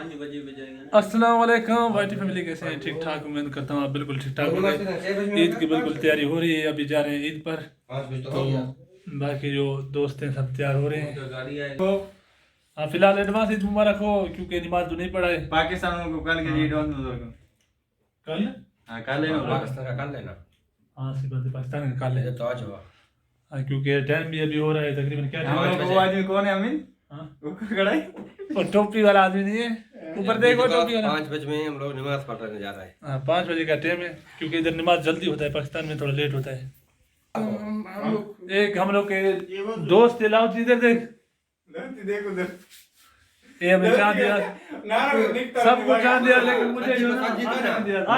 5 बजे भी जाएंगे। अस्सलाम वालेकुम वाइटी फैमिली, कैसे हैं? ठीक ठाक, उम्मीद करता हूँ आप बिल्कुल ठीक ठाक होंगे। ईद की बिल्कुल तैयारी हो रही है, अभी जा रहे हैं ईद पर। तो बाकी जो दोस्त हैं सब तैयार हो रहे हैं। तो हाँ, फिलहाल एडवांस ईद मुबारक हो, क्योंकि नमाज तो नहीं पढ़ा है पाकिस्तान को कल के लिए एडवांस कल। हाँ कल है ना पाकिस्तान का कल लेना। हाँ सी बात है, पाकिस्तान का कल है। तो आज हुआ। हाँ, क्योंकि टाइम भी अभी हो रहा है तकरीबन क्या हम लोग वो आदमी कौन है अमीन? हाँ, वो कड़ाई और टोपी वाला आदमी नहीं है, ऊपर देखो टोपी वाला। 5 बजे में हम लोग नमाज पढ़ने जा रहे हैं। हाँ, 5 बजे का टाइम है, क्योंकि इधर नमाज जल्दी होता है, पाकिस्तान में थोड़ा लेट होता है। एक हम लोग के दोस्त है, लाओ इधर देख, देखो देख ये हमें चांद दिया, सबको चांद दिया, लेकिन मुझे जो ना दिया।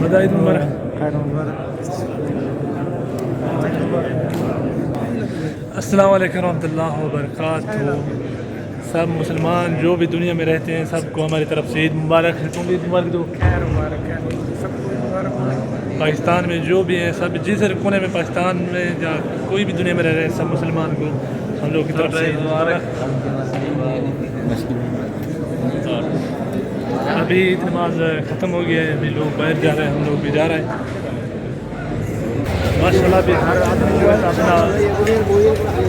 बधाई मुबारक। अस्सलाम वालेकुम रहमतुल्लाह व बरकातहू। सब मुसलमान जो भी दुनिया में रहते हैं सबको हमारी तरफ से ईद मुबारक है। तुम ईद मुबारक दो। खैर मुबारक है सबको मुबारक। पाकिस्तान में जो भी हैं, सब जिस कोने में पाकिस्तान में या कोई भी दुनिया में रह रहे हैं, सब मुसलमान को हम लोग की तरफ से ईद मुबारक। अभी ईद नमाज ख़त्म हो गया है, अभी लोग बाहर जा रहे हैं, हम लोग भी जा रहे हैं माशाल्लाह। भी हर आदमी जो है अपना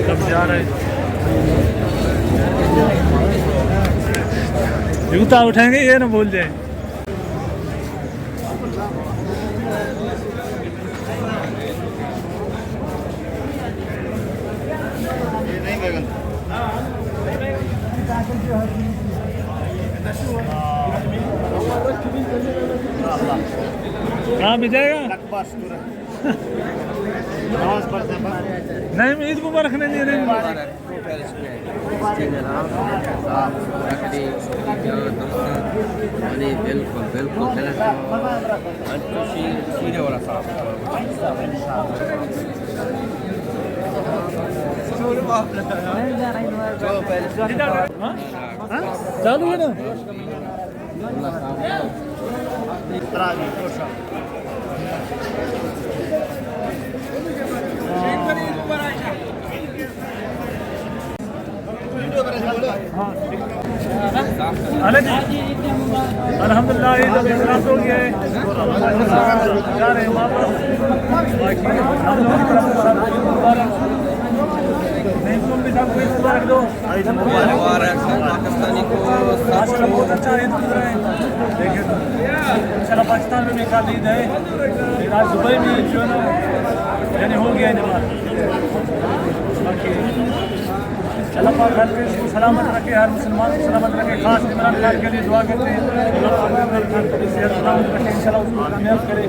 सब जा रहे हैं। जूता उठाएंगे ये ना भूल जाए। कहाँ भी जाएगा? नहीं, ईद मुबारक नहीं दे रहे। बिल्कुल बिल्कुल सीधे वाला साहब चालू है ना। अल्हम्दुलिल्लाह ईद अभी खराब हो गया है, जा रहे हैं वापस। बाकी हम लोग की तरफ से सब मुबारक। नहीं, तुम भी सबको ईद मुबारक दो। पाकिस्तानी को माशाल्लाह बहुत अच्छा ईद गुजरा है। लेकिन इंशाल्लाह पाकिस्तान में भी कल ईद है, लेकिन आज दुबई में जो है ना यानी हो गया है नमाज। बाकी अल्लाह पाक हर किसी को सलामत रखे, हर मुसलमान को सलामत रखे। खास इमरान खान के लिए दुआ करते हैं, अल्लाह पाक इमरान खान को सेहत सलामत रखे, इंशाल्लाह उसको कामयाब करे।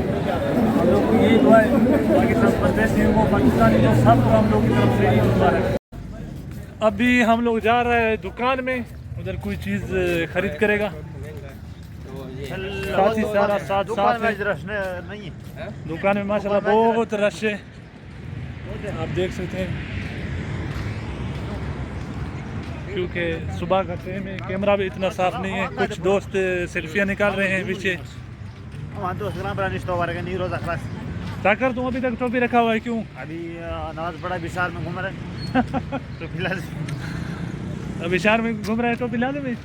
हम लोग को यही दुआ है। बाकी सब परदेसी को, पाकिस्तानी को, सबको हम लोग की तरफ से ईद मुबारक। अभी हम लोग जा रहे हैं दुकान में, उधर कोई चीज़ खरीद करेगा। साथ ही सारा साथ साथ नहीं है दुकान में माशाल्लाह बहुत रश है, आप देख सकते हैं। क्योंकि सुबह का टाइम है, कैमरा भी इतना साफ नहीं है। कुछ दोस्त सेल्फियाँ निकाल रहे हैं पीछे। ताकर तुम अभी तक टोपी रखा हुआ है क्यों? अभी नवाज बड़ा विशाल में घूम रहे हैं तो फिलहाल अभी शहर में घूम रहे हैं टोपी लाने में।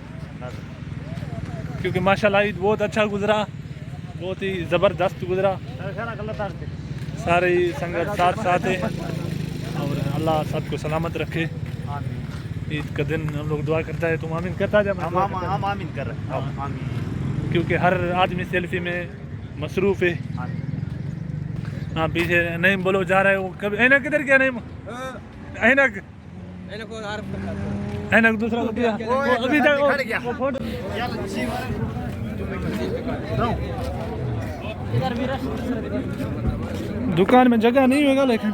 क्योंकि माशाल्लाह ईद बहुत अच्छा गुजरा, बहुत ही ज़बरदस्त गुजरा। सारे संगत साथ साथ है और अल्लाह सबको सलामत रखे। ईद का दिन हम लोग दुआ करता है। तुम आमीन करता जा? हम आमीन कर रहे हैं, क्योंकि हर आदमी सेल्फी में मसरूफ़ है। हाँ पीछे नहीं बोलो जा रहा है वो कभी ऐनक किधर गया नहीं ऐनक इनको आर ऐनक दूसरा को दिया वो अभी तक वो फोटो दुकान में जगह नहीं होगा लेकिन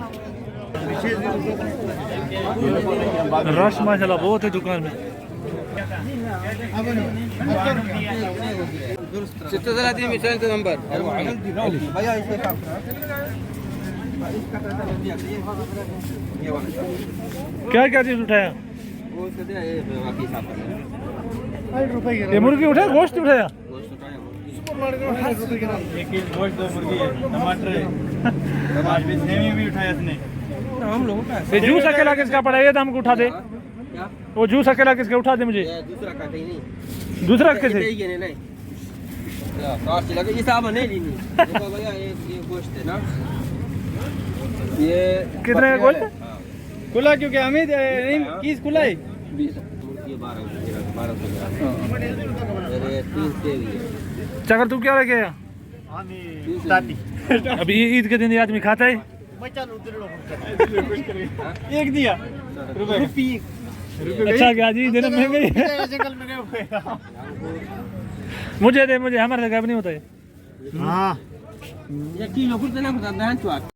रश माशाल्लाह बहुत है दुकान में नंबर क्या क्या चीज उठाया ये मुर्गी उठाया गोश्त उठाया एक किलो गोश्त 2 मुर्गी है टमाटर है आज भी सेमी भी उठाया इसने हम लोगों का ये जूस अकेला किसका पड़ा है ये तो हमको उठा दे क्या वो जूस अकेला किसके उठा दे मुझे दूसरा का कहीं नहीं दूसरा कैसे नहीं कास्ट लगे ये साहब नहीं लेनी देखो भैया ये गोश्त है ना ये कितने का गोश्त खुला क्योंकि अमित नहीं किस खुला है 20 मुर्गी 1200 ग्राम अरे 3 से चकर तू क्या रखे अभी ईद के दिन ये आदमी खाता है एक दिया रुपये अच्छा क्या जी देना महंगा ही है मुझे दे मुझे हमारे घर नहीं होता है हाँ ये किलो कुछ ना कुछ